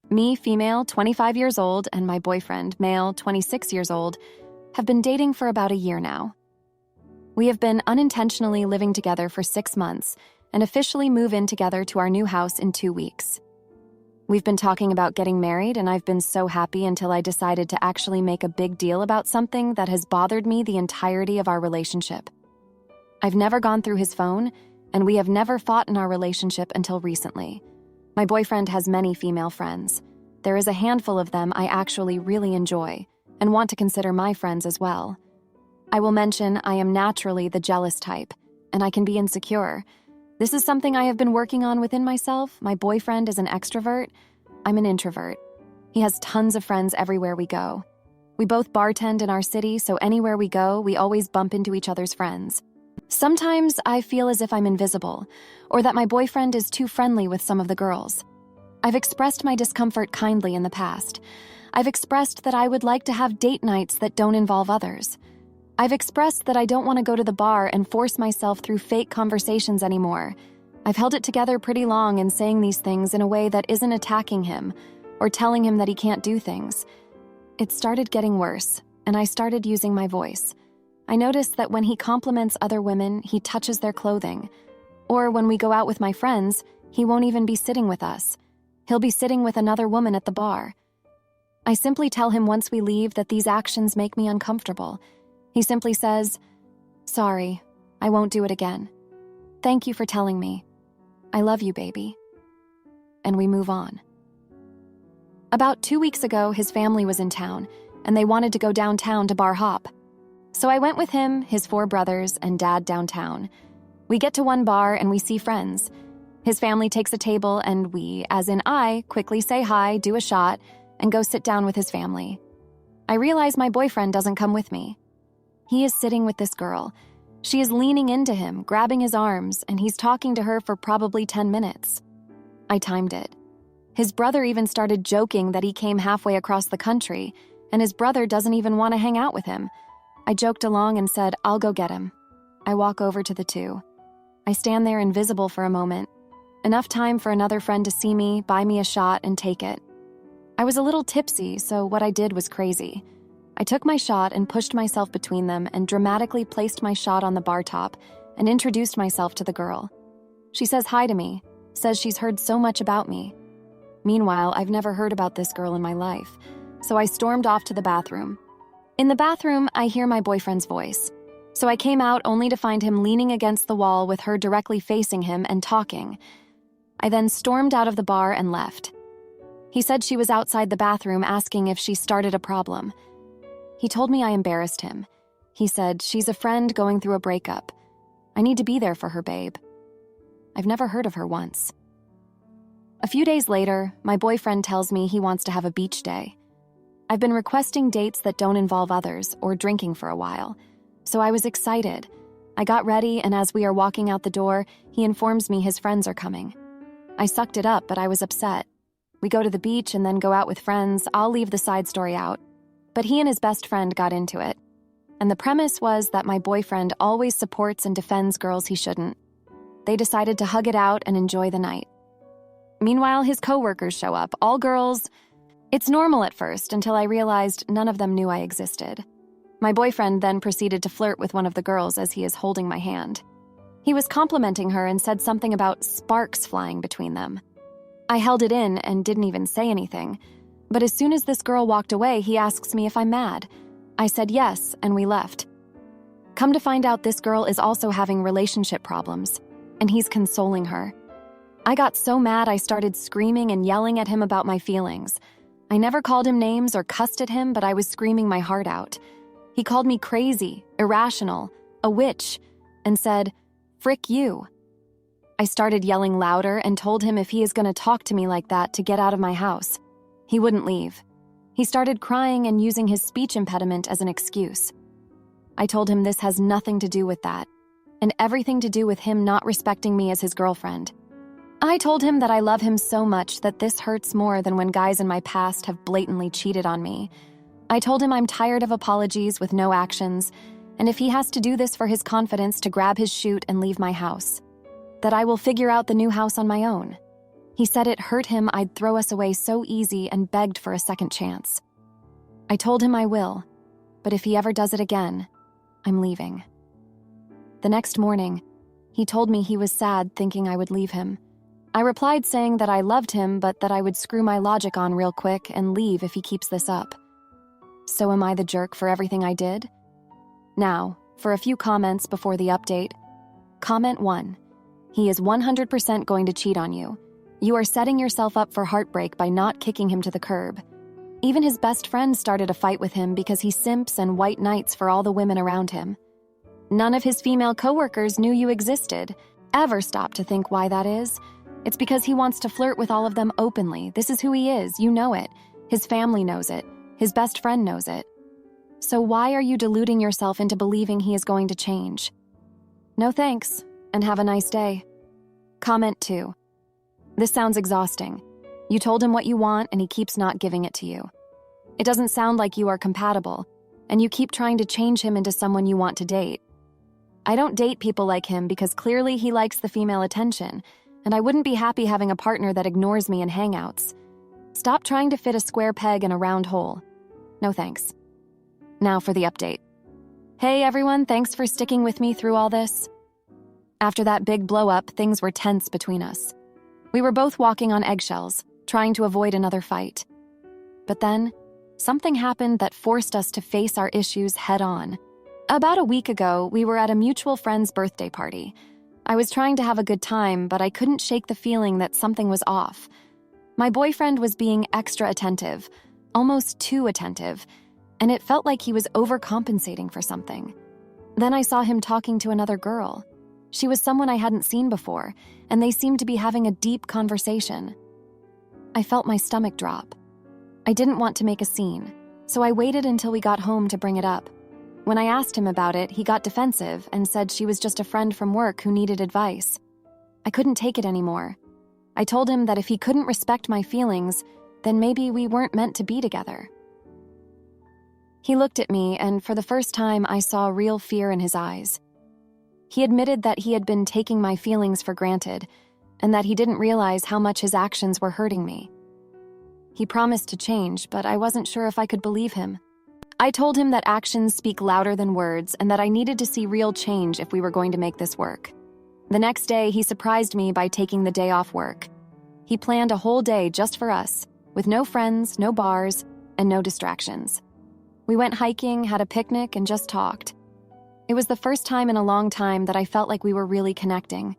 Me, female, 25 years old, and my boyfriend, male, 26 years old, have been dating for about a year now. We have been unintentionally living together for 6 months and officially move in together to our new house in 2 weeks. We've been talking about getting married, and I've been so happy until I decided to actually make a big deal about something that has bothered me the entirety of our relationship. I've never gone through his phone, and we have never fought in our relationship until recently. My boyfriend has many female friends. There is a handful of them I actually really enjoy and want to consider my friends as well. I will mention I am naturally the jealous type, and I can be insecure. This is something I have been working on within myself. My boyfriend is an extrovert. I'm an introvert. He has tons of friends everywhere we go. We both bartend in our city, so anywhere we go, we always bump into each other's friends. Sometimes I feel as if I'm invisible, or that my boyfriend is too friendly with some of the girls. I've expressed my discomfort kindly in the past. I've expressed that I would like to have date nights that don't involve others. I've expressed that I don't want to go to the bar and force myself through fake conversations anymore. I've held it together pretty long in saying these things in a way that isn't attacking him or telling him that he can't do things. It started getting worse, and I started using my voice. I noticed that when he compliments other women, he touches their clothing. Or when we go out with my friends, he won't even be sitting with us. He'll be sitting with another woman at the bar. I simply tell him once we leave that these actions make me uncomfortable. He simply says, "Sorry, I won't do it again. Thank you for telling me. I love you, baby." And we move on. About 2 weeks ago, his family was in town, and they wanted to go downtown to bar hop. So I went with him, his 4 brothers, and Dad downtown. We get to one bar and we see friends. His family takes a table and we, as in I, quickly say hi, do a shot, and go sit down with his family. I realize my boyfriend doesn't come with me. He is sitting with this girl. She is leaning into him, grabbing his arms, and he's talking to her for probably 10 minutes. I timed it. His brother even started joking that he came halfway across the country, and his brother doesn't even want to hang out with him. I joked along and said, "I'll go get him." I walk over to the two. I stand there invisible for a moment. Enough time for another friend to see me, buy me a shot, and take it. I was a little tipsy, so what I did was crazy. I took my shot and pushed myself between them and dramatically placed my shot on the bar top and introduced myself to the girl. She says hi to me, says she's heard so much about me. Meanwhile, I've never heard about this girl in my life, so I stormed off to the bathroom. In the bathroom, I hear my boyfriend's voice. So I came out only to find him leaning against the wall with her directly facing him and talking. I then stormed out of the bar and left. He said she was outside the bathroom asking if she started a problem. He told me I embarrassed him. He said, "She's a friend going through a breakup. I need to be there for her, babe." I've never heard of her once. A few days later, my boyfriend tells me he wants to have a beach day. I've been requesting dates that don't involve others or drinking for a while, so I was excited. I got ready, and as we are walking out the door, he informs me his friends are coming. I sucked it up, but I was upset. We go to the beach and then go out with friends. I'll leave the side story out. But he and his best friend got into it. And the premise was that my boyfriend always supports and defends girls he shouldn't. They decided to hug it out and enjoy the night. Meanwhile, his coworkers show up, all girls. It's normal at first until I realized none of them knew I existed. My boyfriend then proceeded to flirt with one of the girls as he is holding my hand. He was complimenting her and said something about sparks flying between them. I held it in and didn't even say anything. But as soon as this girl walked away, he asks me if I'm mad. I said yes, and we left. Come to find out, this girl is also having relationship problems, and he's consoling her. I got so mad I started screaming and yelling at him about my feelings. I never called him names or cussed at him, but I was screaming my heart out. He called me crazy, irrational, a witch, and said, "Frick you." I started yelling louder and told him if he is going to talk to me like that to get out of my house. He wouldn't leave. He started crying and using his speech impediment as an excuse. I told him this has nothing to do with that, and everything to do with him not respecting me as his girlfriend. I told him that I love him so much that this hurts more than when guys in my past have blatantly cheated on me. I told him I'm tired of apologies with no actions, and if he has to do this for his confidence, to grab his chute and leave my house. That I will figure out the new house on my own. He said it hurt him I'd throw us away so easy and begged for a second chance. I told him I will, but if he ever does it again, I'm leaving. The next morning, he told me he was sad thinking I would leave him. I replied saying that I loved him but that I would screw my logic on real quick and leave if he keeps this up. So am I the jerk for everything I did? Now, for a few comments before the update. Comment 1. He is 100% going to cheat on you. You are setting yourself up for heartbreak by not kicking him to the curb. Even his best friend started a fight with him because he simps and white knights for all the women around him. None of his female coworkers knew you existed. Ever stop to think why that is? It's because he wants to flirt with all of them openly. This is who he is, you know it. His family knows it. His best friend knows it. So why are you deluding yourself into believing he is going to change? No thanks, and have a nice day. Comment 2. This sounds exhausting. You told him what you want and he keeps not giving it to you. It doesn't sound like you are compatible, and you keep trying to change him into someone you want to date. I don't date people like him because clearly he likes the female attention, and I wouldn't be happy having a partner that ignores me in hangouts. Stop trying to fit a square peg in a round hole. No thanks. Now for the update. Hey everyone, thanks for sticking with me through all this. After that big blow-up, things were tense between us. We were both walking on eggshells, trying to avoid another fight. But then, something happened that forced us to face our issues head-on. About a week ago, we were at a mutual friend's birthday party. I was trying to have a good time, but I couldn't shake the feeling that something was off. My boyfriend was being extra attentive, almost too attentive, and it felt like he was overcompensating for something. Then I saw him talking to another girl. She was someone I hadn't seen before, and they seemed to be having a deep conversation. I felt my stomach drop. I didn't want to make a scene, so I waited until we got home to bring it up. When I asked him about it, he got defensive and said she was just a friend from work who needed advice. I couldn't take it anymore. I told him that if he couldn't respect my feelings, then maybe we weren't meant to be together. He looked at me, and for the first time, I saw real fear in his eyes. He admitted that he had been taking my feelings for granted, and that he didn't realize how much his actions were hurting me. He promised to change, but I wasn't sure if I could believe him. I told him that actions speak louder than words and that I needed to see real change if we were going to make this work. The next day, he surprised me by taking the day off work. He planned a whole day just for us, with no friends, no bars, and no distractions. We went hiking, had a picnic, and just talked. It was the first time in a long time that I felt like we were really connecting.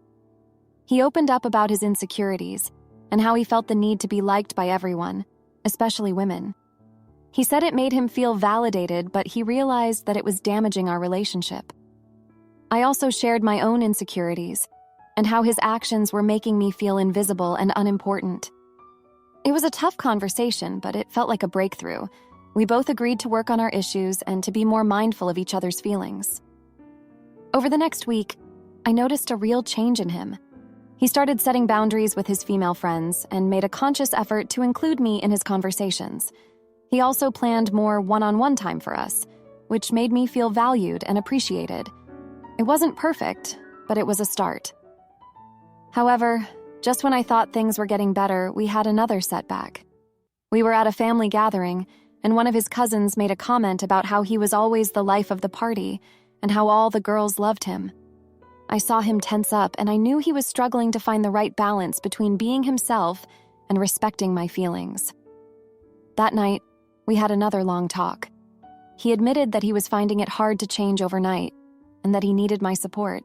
He opened up about his insecurities and how he felt the need to be liked by everyone, especially women. He said it made him feel validated, but he realized that it was damaging our relationship. I also shared my own insecurities and how his actions were making me feel invisible and unimportant. It was a tough conversation, but it felt like a breakthrough. We both agreed to work on our issues and to be more mindful of each other's feelings. Over the next week, I noticed a real change in him. He started setting boundaries with his female friends and made a conscious effort to include me in his conversations. He also planned more one-on-one time for us, which made me feel valued and appreciated. It wasn't perfect, but it was a start. However, just when I thought things were getting better, we had another setback. We were at a family gathering, and one of his cousins made a comment about how he was always the life of the party and how all the girls loved him. I saw him tense up, and I knew he was struggling to find the right balance between being himself and respecting my feelings. That night, we had another long talk. He admitted that he was finding it hard to change overnight and that he needed my support.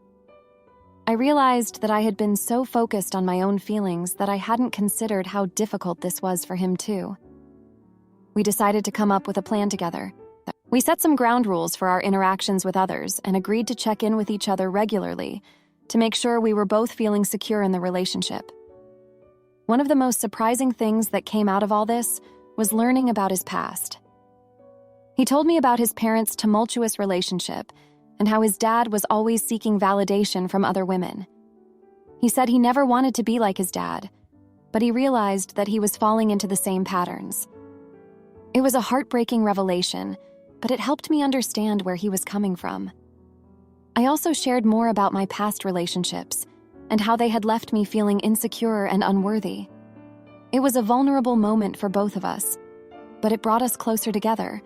I realized that I had been so focused on my own feelings that I hadn't considered how difficult this was for him too. We decided to come up with a plan together. We set some ground rules for our interactions with others and agreed to check in with each other regularly to make sure we were both feeling secure in the relationship. One of the most surprising things that came out of all this was learning about his past. He told me about his parents' tumultuous relationship and how his dad was always seeking validation from other women. He said he never wanted to be like his dad, but he realized that he was falling into the same patterns. It was a heartbreaking revelation, but it helped me understand where he was coming from. I also shared more about my past relationships and how they had left me feeling insecure and unworthy. It was a vulnerable moment for both of us, but it brought us closer together.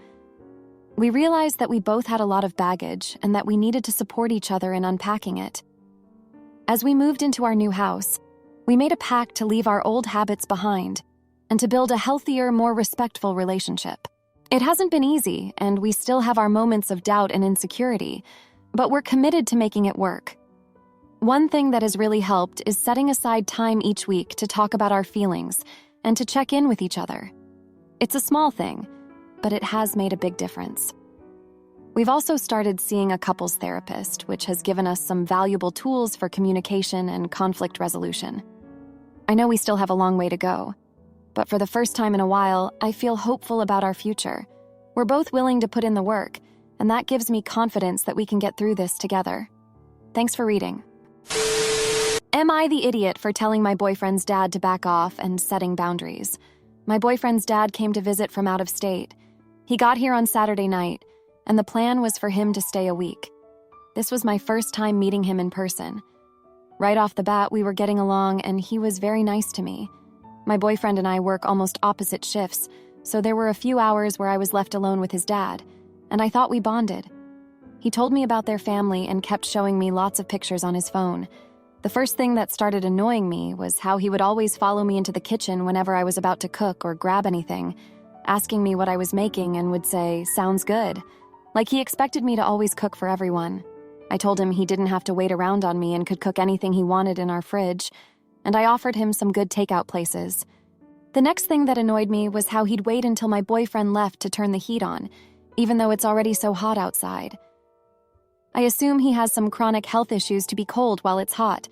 We realized that we both had a lot of baggage and that we needed to support each other in unpacking it. As we moved into our new house, we made a pact to leave our old habits behind and to build a healthier, more respectful relationship. It hasn't been easy, and we still have our moments of doubt and insecurity, but we're committed to making it work. One thing that has really helped is setting aside time each week to talk about our feelings and to check in with each other. It's a small thing, but it has made a big difference. We've also started seeing a couples therapist, which has given us some valuable tools for communication and conflict resolution. I know we still have a long way to go, but for the first time in a while, I feel hopeful about our future. We're both willing to put in the work, and that gives me confidence that we can get through this together. Thanks for reading. Am I the idiot for telling my boyfriend's dad to back off and setting boundaries? My boyfriend's dad came to visit from out of state. He got here on Saturday night, and the plan was for him to stay a week. This was my first time meeting him in person. Right off the bat, we were getting along, and he was very nice to me. My boyfriend and I work almost opposite shifts, so there were a few hours where I was left alone with his dad, and I thought we bonded. He told me about their family and kept showing me lots of pictures on his phone. The first thing that started annoying me was how he would always follow me into the kitchen whenever I was about to cook or grab anything, asking me what I was making and would say, "Sounds good." Like he expected me to always cook for everyone. I told him he didn't have to wait around on me and could cook anything he wanted in our fridge, and I offered him some good takeout places. The next thing that annoyed me was how he'd wait until my boyfriend left to turn the heat on, even though it's already so hot outside. I assume he has some chronic health issues to be cold while it's hot.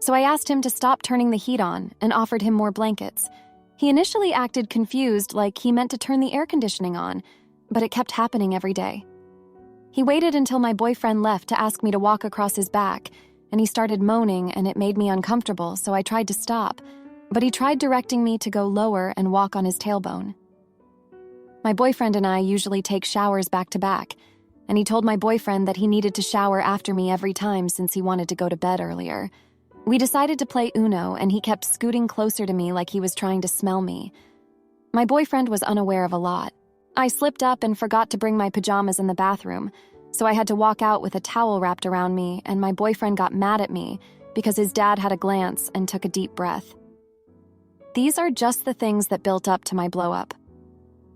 So I asked him to stop turning the heat on and offered him more blankets. He initially acted confused, like he meant to turn the air conditioning on, but it kept happening every day. He waited until my boyfriend left to ask me to walk across his back, and he started moaning, and it made me uncomfortable, so I tried to stop, but he tried directing me to go lower and walk on his tailbone. My boyfriend and I usually take showers back to back, and he told my boyfriend that he needed to shower after me every time since he wanted to go to bed earlier. We decided to play Uno, and he kept scooting closer to me like he was trying to smell me. My boyfriend was unaware of a lot. I slipped up and forgot to bring my pajamas in the bathroom, so I had to walk out with a towel wrapped around me, and my boyfriend got mad at me because his dad had a glance and took a deep breath. These are just the things that built up to my blow-up.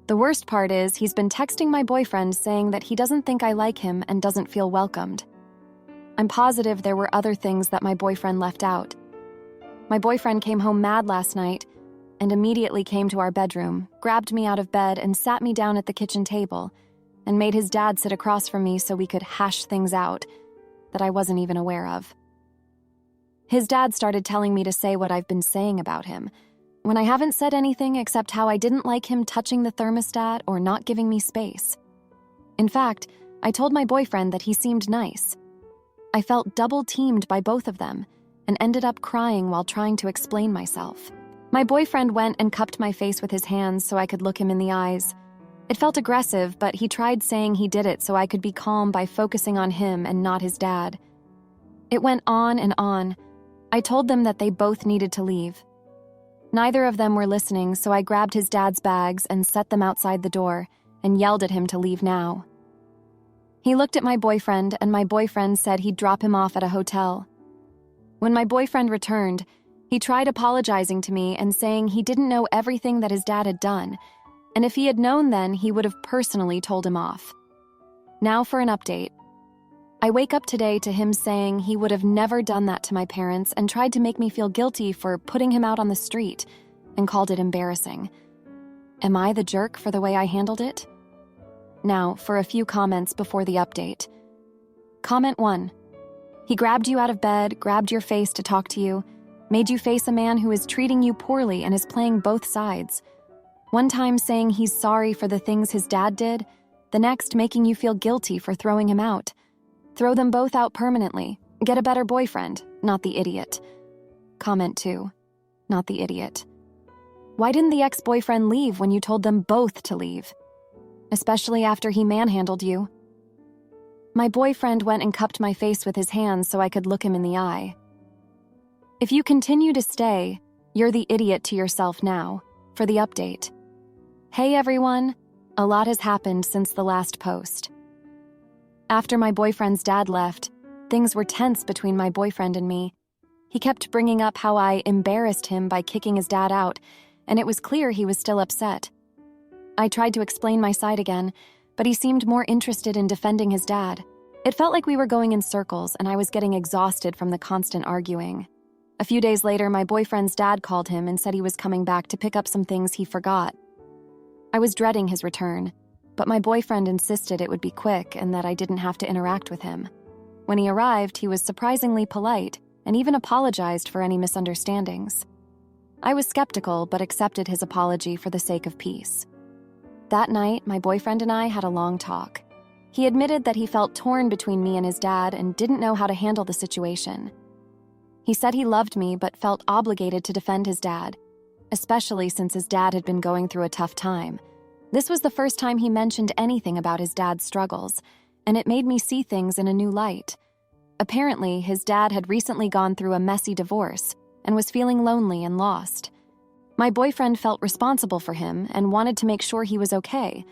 The worst part is he's been texting my boyfriend saying that he doesn't think I like him and doesn't feel welcomed. I'm positive there were other things that my boyfriend left out. My boyfriend came home mad last night and immediately came to our bedroom, grabbed me out of bed and sat me down at the kitchen table, and made his dad sit across from me so we could hash things out that I wasn't even aware of. His dad started telling me to say what I've been saying about him, when I haven't said anything except how I didn't like him touching the thermostat or not giving me space. In fact, I told my boyfriend that he seemed nice. I felt double-teamed by both of them and ended up crying while trying to explain myself. My boyfriend went and cupped my face with his hands so I could look him in the eyes. It felt aggressive, but he tried saying he did it so I could be calm by focusing on him and not his dad. It went on and on. I told them that they both needed to leave. Neither of them were listening, so I grabbed his dad's bags and set them outside the door and yelled at him to leave now. He looked at my boyfriend, and my boyfriend said he'd drop him off at a hotel. When my boyfriend returned, he tried apologizing to me and saying he didn't know everything that his dad had done, and if he had known then, he would have personally told him off. Now for an update. I wake up today to him saying he would have never done that to my parents and tried to make me feel guilty for putting him out on the street and called it embarrassing. Am I the jerk for the way I handled it? Now, for a few comments before the update. Comment 1. He grabbed you out of bed, grabbed your face to talk to you, made you face a man who is treating you poorly and is playing both sides. One time saying he's sorry for the things his dad did, the next making you feel guilty for throwing him out. Throw them both out permanently. Get a better boyfriend, not the idiot. Comment 2. Not the idiot. Why didn't the ex-boyfriend leave when you told them both to leave? Especially after he manhandled you. My boyfriend went and cupped my face with his hands so I could look him in the eye. If you continue to stay, You're the idiot to yourself now. For the update. Hey everyone! A lot has happened since the last post. After my boyfriend's dad left, things were tense between my boyfriend and me. He kept bringing up how I embarrassed him by kicking his dad out, and it was clear he was still upset. I tried to explain my side again, but he seemed more interested in defending his dad. It felt like we were going in circles, and I was getting exhausted from the constant arguing. A few days later, my boyfriend's dad called him and said he was coming back to pick up some things he forgot. I was dreading his return, but my boyfriend insisted it would be quick and that I didn't have to interact with him. When he arrived, he was surprisingly polite and even apologized for any misunderstandings. I was skeptical but accepted his apology for the sake of peace. That night, my boyfriend and I had a long talk. He admitted that he felt torn between me and his dad and didn't know how to handle the situation. He said he loved me but felt obligated to defend his dad, especially since his dad had been going through a tough time. This was the first time he mentioned anything about his dad's struggles, and it made me see things in a new light. Apparently, his dad had recently gone through a messy divorce and was feeling lonely and lost. My boyfriend felt responsible for him and wanted to make sure he was okay.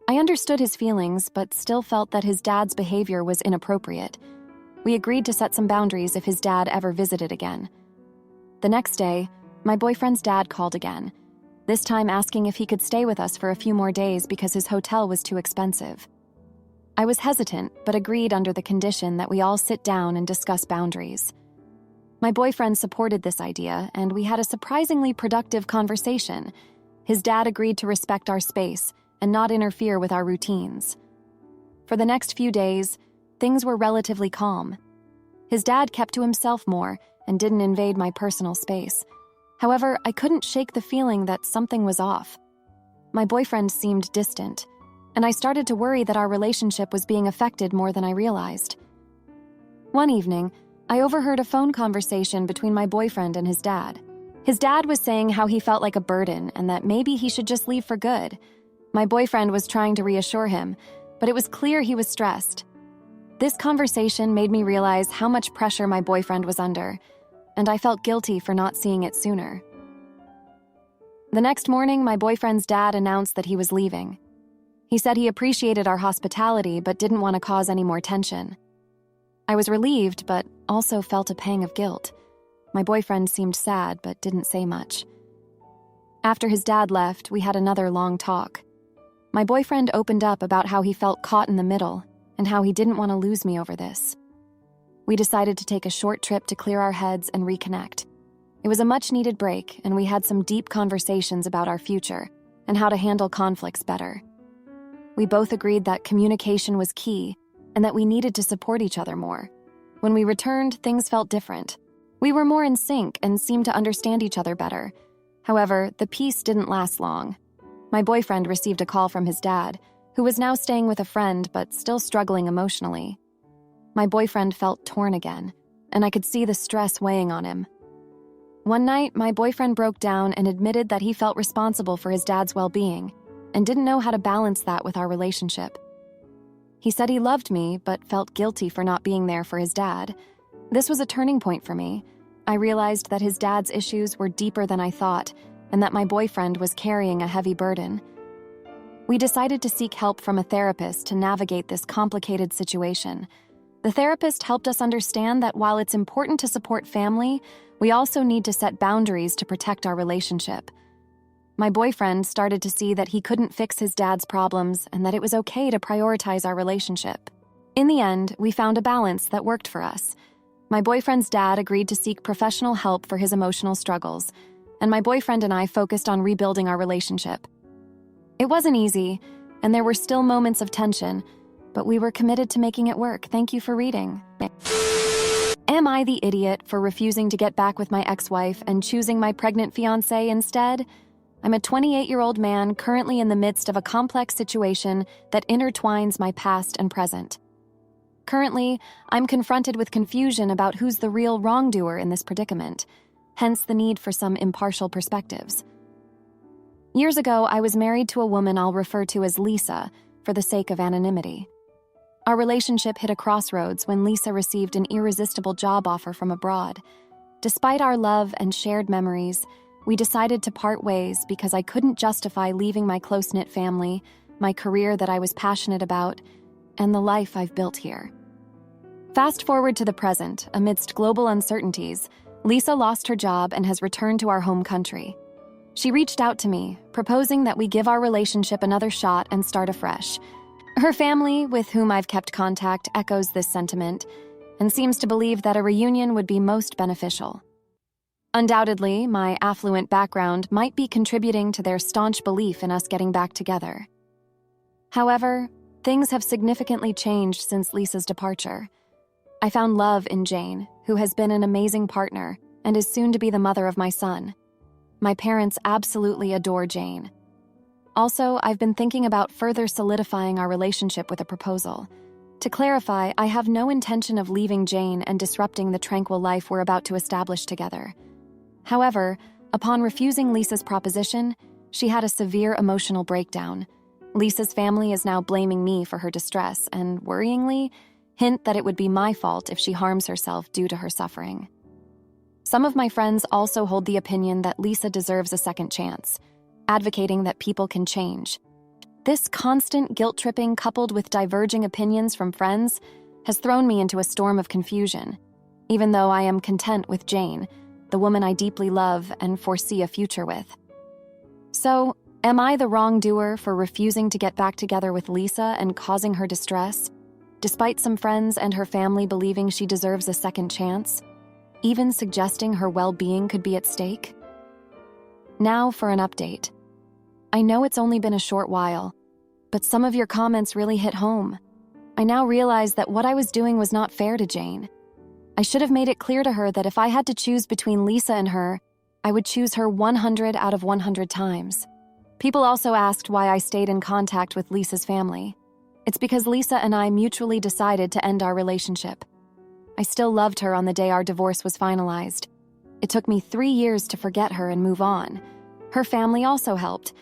I understood his feelings, but still felt that his dad's behavior was inappropriate. We agreed to set some boundaries if his dad ever visited again. The next day, my boyfriend's dad called again, this time asking if he could stay with us for a few more days because his hotel was too expensive. I was hesitant, but agreed under the condition that we all sit down and discuss boundaries. My boyfriend supported this idea, and we had a surprisingly productive conversation. His dad agreed to respect our space and not interfere with our routines. For the next few days, things were relatively calm. His dad kept to himself more and didn't invade my personal space. However, I couldn't shake the feeling that something was off. My boyfriend seemed distant, and I started to worry that our relationship was being affected more than I realized. One evening, I overheard a phone conversation between my boyfriend and his dad. His dad was saying how he felt like a burden and that maybe he should just leave for good. My boyfriend was trying to reassure him, but it was clear he was stressed. This conversation made me realize how much pressure my boyfriend was under, and I felt guilty for not seeing it sooner. The next morning, my boyfriend's dad announced that he was leaving. He said he appreciated our hospitality but didn't want to cause any more tension. I was relieved, but also felt a pang of guilt. My boyfriend seemed sad but didn't say much. After his dad left, we had another long talk. My boyfriend opened up about how he felt caught in the middle and how he didn't want to lose me over this. We decided to take a short trip to clear our heads and reconnect. It was a much-needed break, and we had some deep conversations about our future and how to handle conflicts better. We both agreed that communication was key and that we needed to support each other more. When we returned, things felt different. We were more in sync and seemed to understand each other better. However, the peace didn't last long. My boyfriend received a call from his dad, who was now staying with a friend but still struggling emotionally. My boyfriend felt torn again, and I could see the stress weighing on him. One night, my boyfriend broke down and admitted that he felt responsible for his dad's well-being and didn't know how to balance that with our relationship. He said he loved me but felt guilty for not being there for his dad. This was a turning point for me. I realized that his dad's issues were deeper than I thought and that my boyfriend was carrying a heavy burden. We decided to seek help from a therapist to navigate this complicated situation. The therapist helped us understand that while it's important to support family, we also need to set boundaries to protect our relationship. My boyfriend started to see that he couldn't fix his dad's problems and that it was okay to prioritize our relationship. In the end, we found a balance that worked for us. My boyfriend's dad agreed to seek professional help for his emotional struggles, and my boyfriend and I focused on rebuilding our relationship. It wasn't easy, and there were still moments of tension, but we were committed to making it work. Thank you for reading. Am I the idiot for refusing to get back with my ex-wife and choosing my pregnant fiancé instead? I'm a 28-year-old man currently in the midst of a complex situation that intertwines my past and present. Currently, I'm confronted with confusion about who's the real wrongdoer in this predicament, hence the need for some impartial perspectives. Years ago, I was married to a woman I'll refer to as Lisa for the sake of anonymity. Our relationship hit a crossroads when Lisa received an irresistible job offer from abroad. Despite our love and shared memories, we decided to part ways because I couldn't justify leaving my close-knit family, my career that I was passionate about, and the life I've built here. Fast forward to the present, amidst global uncertainties, Lisa lost her job and has returned to our home country. She reached out to me, proposing that we give our relationship another shot and start afresh. Her family, with whom I've kept contact, echoes this sentiment and seems to believe that a reunion would be most beneficial. Undoubtedly, my affluent background might be contributing to their staunch belief in us getting back together. However, things have significantly changed since Lisa's departure. I found love in Jane, who has been an amazing partner and is soon to be the mother of my son. My parents absolutely adore Jane. Also, I've been thinking about further solidifying our relationship with a proposal. To clarify, I have no intention of leaving Jane and disrupting the tranquil life we're about to establish together. However, upon refusing Lisa's proposition, she had a severe emotional breakdown. Lisa's family is now blaming me for her distress and, worryingly, hint that it would be my fault if she harms herself due to her suffering. Some of my friends also hold the opinion that Lisa deserves a second chance, advocating that people can change. This constant guilt-tripping coupled with diverging opinions from friends has thrown me into a storm of confusion, even though I am content with Jane, the woman I deeply love and foresee a future with. So, am I the wrongdoer for refusing to get back together with Lisa and causing her distress, despite some friends and her family believing she deserves a second chance, even suggesting her well-being could be at stake? Now for an update. I know it's only been a short while, but some of your comments really hit home. I now realize that what I was doing was not fair to Jane. I should have made it clear to her that if I had to choose between Lisa and her, I would choose her 100 out of 100 times. People also asked why I stayed in contact with Lisa's family. It's because Lisa and I mutually decided to end our relationship. I still loved her on the day our divorce was finalized. It took me 3 years to forget her and move on. Her family also helped.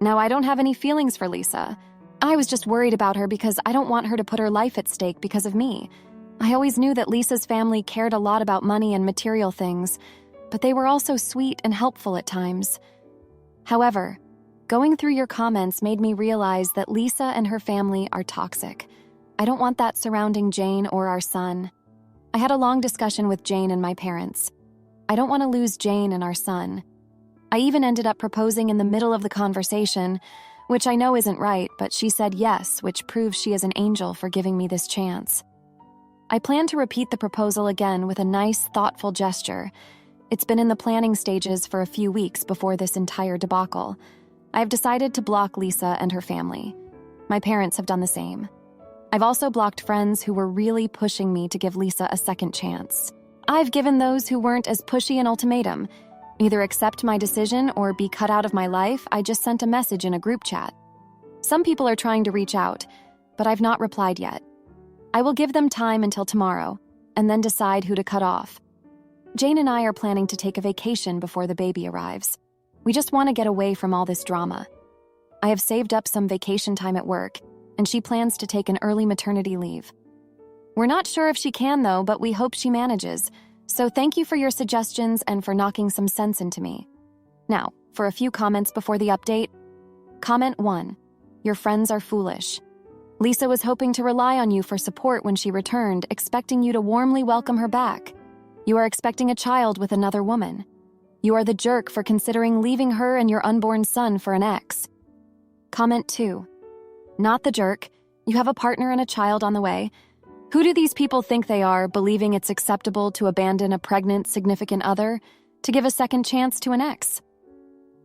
Now I don't have any feelings for Lisa. I was just worried about her because I don't want her to put her life at stake because of me. I always knew that Lisa's family cared a lot about money and material things, but they were also sweet and helpful at times. However, going through your comments made me realize that Lisa and her family are toxic. I don't want that surrounding Jane or our son. I had a long discussion with Jane and my parents. I don't want to lose Jane and our son. I even ended up proposing in the middle of the conversation, which I know isn't right, but she said yes, which proves she is an angel for giving me this chance. I plan to repeat the proposal again with a nice, thoughtful gesture. It's been in the planning stages for a few weeks before this entire debacle. I have decided to block Lisa and her family. My parents have done the same. I've also blocked friends who were really pushing me to give Lisa a second chance. I've given those who weren't as pushy an ultimatum. Either accept my decision or be cut out of my life. I just sent a message in a group chat. Some people are trying to reach out, but I've not replied yet. I will give them time until tomorrow, and then decide who to cut off. Jane and I are planning to take a vacation before the baby arrives. We just want to get away from all this drama. I have saved up some vacation time at work, and she plans to take an early maternity leave. We're not sure if she can, though, but we hope she manages. So thank you for your suggestions and for knocking some sense into me. Now, for a few comments before the update. Comment 1. Your friends are foolish. Lisa was hoping to rely on you for support when she returned, expecting you to warmly welcome her back. You are expecting a child with another woman. You are the jerk for considering leaving her and your unborn son for an ex. Comment 2. Not the jerk. You have a partner and a child on the way. Who do these people think they are, believing it's acceptable to abandon a pregnant significant other to give a second chance to an ex?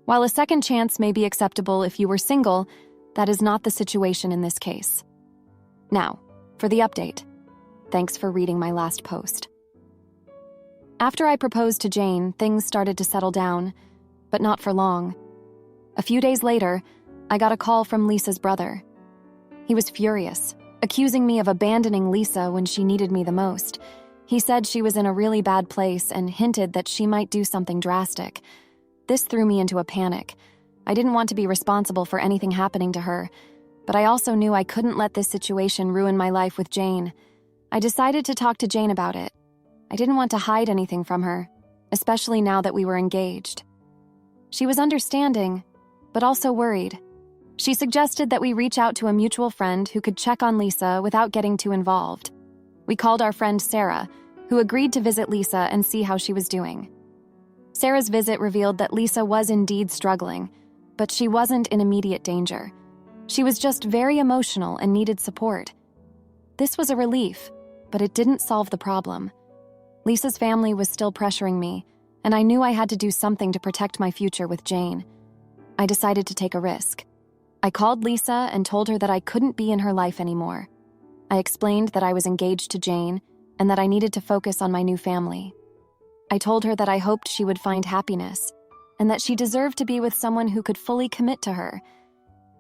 While a second chance may be acceptable if you were single, that is not the situation in this case. Now, for the update. Thanks for reading my last post. After I proposed to Jane, things started to settle down, but not for long. A few days later, I got a call from Lisa's brother. He was furious, accusing me of abandoning Lisa when she needed me the most. He said she was in a really bad place and hinted that she might do something drastic. This threw me into a panic. I didn't want to be responsible for anything happening to her, but I also knew I couldn't let this situation ruin my life with Jane. I decided to talk to Jane about it. I didn't want to hide anything from her, especially now that we were engaged. She was understanding, but also worried. She suggested that we reach out to a mutual friend who could check on Lisa without getting too involved. We called our friend Sarah, who agreed to visit Lisa and see how she was doing. Sarah's visit revealed that Lisa was indeed struggling, but she wasn't in immediate danger. She was just very emotional and needed support. This was a relief, but it didn't solve the problem. Lisa's family was still pressuring me, and I knew I had to do something to protect my future with Jane. I decided to take a risk. I called Lisa and told her that I couldn't be in her life anymore. I explained that I was engaged to Jane and that I needed to focus on my new family. I told her that I hoped she would find happiness and that she deserved to be with someone who could fully commit to her.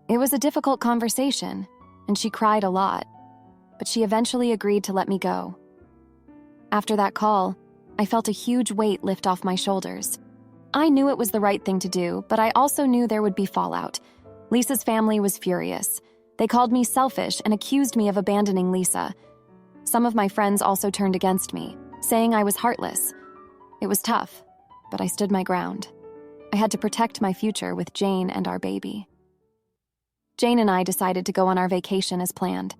It was a difficult conversation, and she cried a lot, but she eventually agreed to let me go. After that call, I felt a huge weight lift off my shoulders. I knew it was the right thing to do, but I also knew there would be fallout. Lisa's family was furious. They called me selfish and accused me of abandoning Lisa. Some of my friends also turned against me, saying I was heartless. It was tough, but I stood my ground. I had to protect my future with Jane and our baby. Jane and I decided to go on our vacation as planned.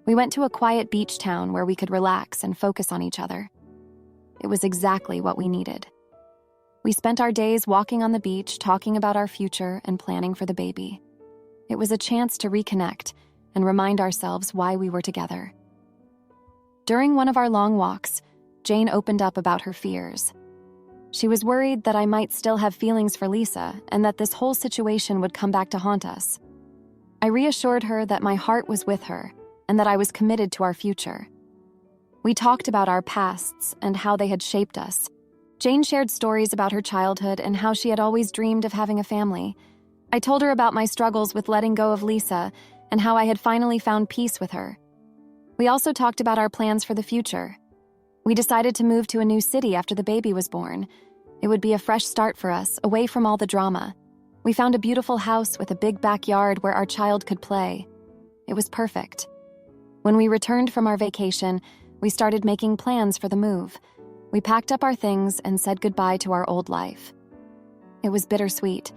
We went to a quiet beach town where we could relax and focus on each other. It was exactly what we needed. We spent our days walking on the beach, talking about our future and planning for the baby. It was a chance to reconnect and remind ourselves why we were together. During one of our long walks, Jane opened up about her fears. She was worried that I might still have feelings for Lisa and that this whole situation would come back to haunt us. I reassured her that my heart was with her and that I was committed to our future. We talked about our pasts and how they had shaped us. Jane shared stories about her childhood and how she had always dreamed of having a family. I told her about my struggles with letting go of Lisa and how I had finally found peace with her. We also talked about our plans for the future. We decided to move to a new city after the baby was born. It would be a fresh start for us, away from all the drama. We found a beautiful house with a big backyard where our child could play. It was perfect. When we returned from our vacation, we started making plans for the move. We packed up our things and said goodbye to our old life. It was bittersweet,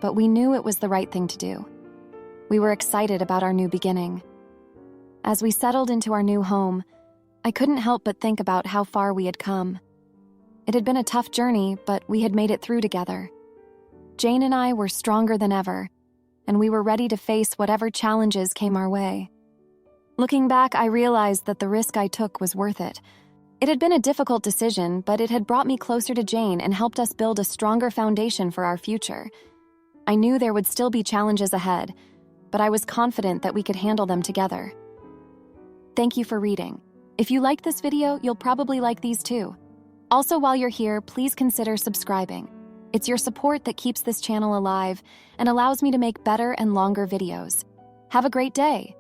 but we knew it was the right thing to do. We were excited about our new beginning. As we settled into our new home, I couldn't help but think about how far we had come. It had been a tough journey, but we had made it through together. Jane and I were stronger than ever, and we were ready to face whatever challenges came our way. Looking back, I realized that the risk I took was worth it. It had been a difficult decision, but it had brought me closer to Jane and helped us build a stronger foundation for our future. I knew there would still be challenges ahead, but I was confident that we could handle them together. Thank you for reading. If you liked this video, you'll probably like these too. Also, while you're here, please consider subscribing. It's your support that keeps this channel alive and allows me to make better and longer videos. Have a great day.